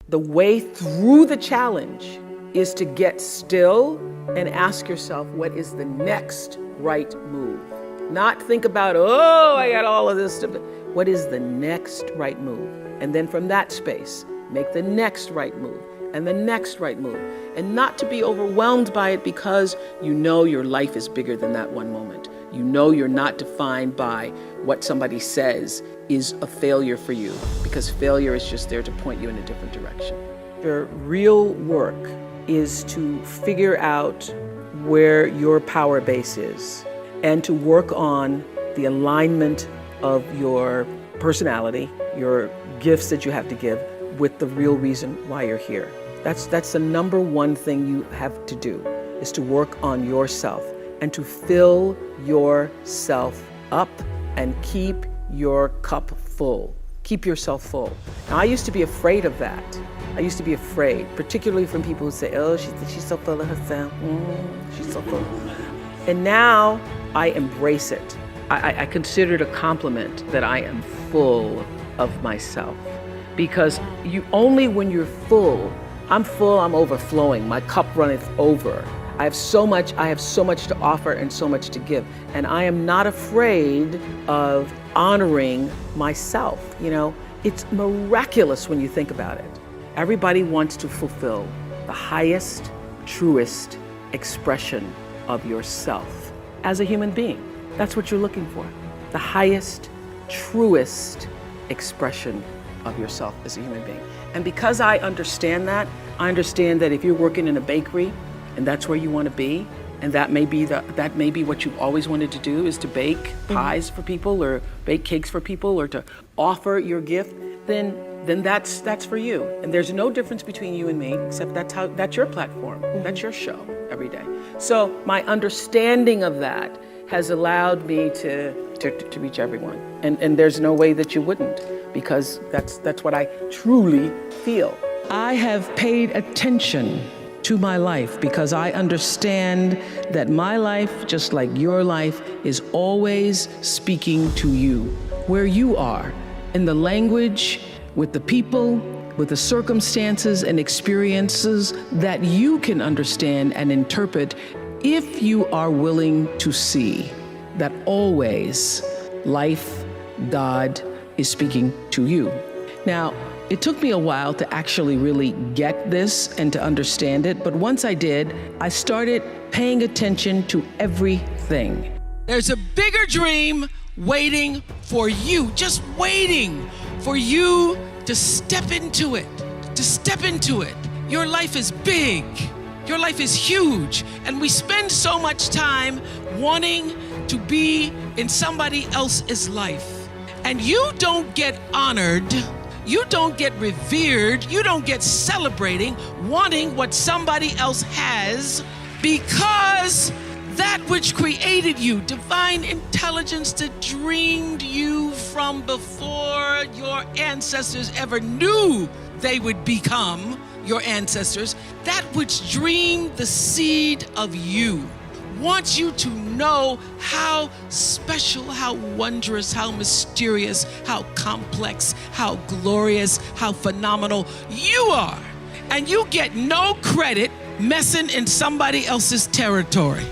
The way through the challenge is to get still and ask yourself, what is the next right move? Not think about, oh, I got all of this stuff. What is the next right move? And then from that space, make the next right move and the next right move. And not to be overwhelmed by it, because you know your life is bigger than that one moment. You know you're not defined by what somebody says is a failure for you, because failure is just there to point you in a different direction. Your real work is to figure out where your power base is and to work on the alignment of your personality, your gifts that you have to give, with the real reason why you're here. That's the number one thing you have to do, is to work on yourself and to fill yourself up and keep your cup full. Keep yourself full. Now, I used to be afraid of that. I used to be afraid, particularly from people who say, oh, she's so full of herself. She's so full. And now I embrace it. I consider it a compliment that I am full of myself. Because only when you're full, I'm overflowing, my cup runneth over. I have so much to offer and so much to give. And I am not afraid of honoring myself. You know, it's miraculous when you think about it. Everybody wants to fulfill the highest, truest expression of yourself as a human being. That's what you're looking for. The highest, truest expression of yourself as a human being. And because I understand that if you're working in a bakery and that's where you want to be, and that may be what you've always wanted to do, is to bake pies for people or bake cakes for people or to offer your gift, then that's for you. And there's no difference between you and me, except that's your platform. That's your show every day. So my understanding of that has allowed me to reach everyone. And there's no way that you wouldn't, because that's what I truly feel. I have paid attention to my life because I understand that my life, just like your life, is always speaking to you, where you are, in the language, with the people, with the circumstances and experiences that you can understand and interpret, if you are willing to see that always life, God, is speaking to you. Now, it took me a while to actually really get this and to understand it, but once I did, I started paying attention to everything. There's a bigger dream waiting for you, just waiting for you to step into it, Your life is big. Your life is huge. And we spend so much time wanting to be in somebody else's life. And you don't get honored, you don't get revered, you don't get celebrating wanting what somebody else has, because that which created you, divine intelligence that dreamed you from before your ancestors ever knew they would become your ancestors, that which dreamed the seed of you, wants you to know how special, how wondrous, how mysterious, how complex, how glorious, how phenomenal you are. And you get no credit messing in somebody else's territory.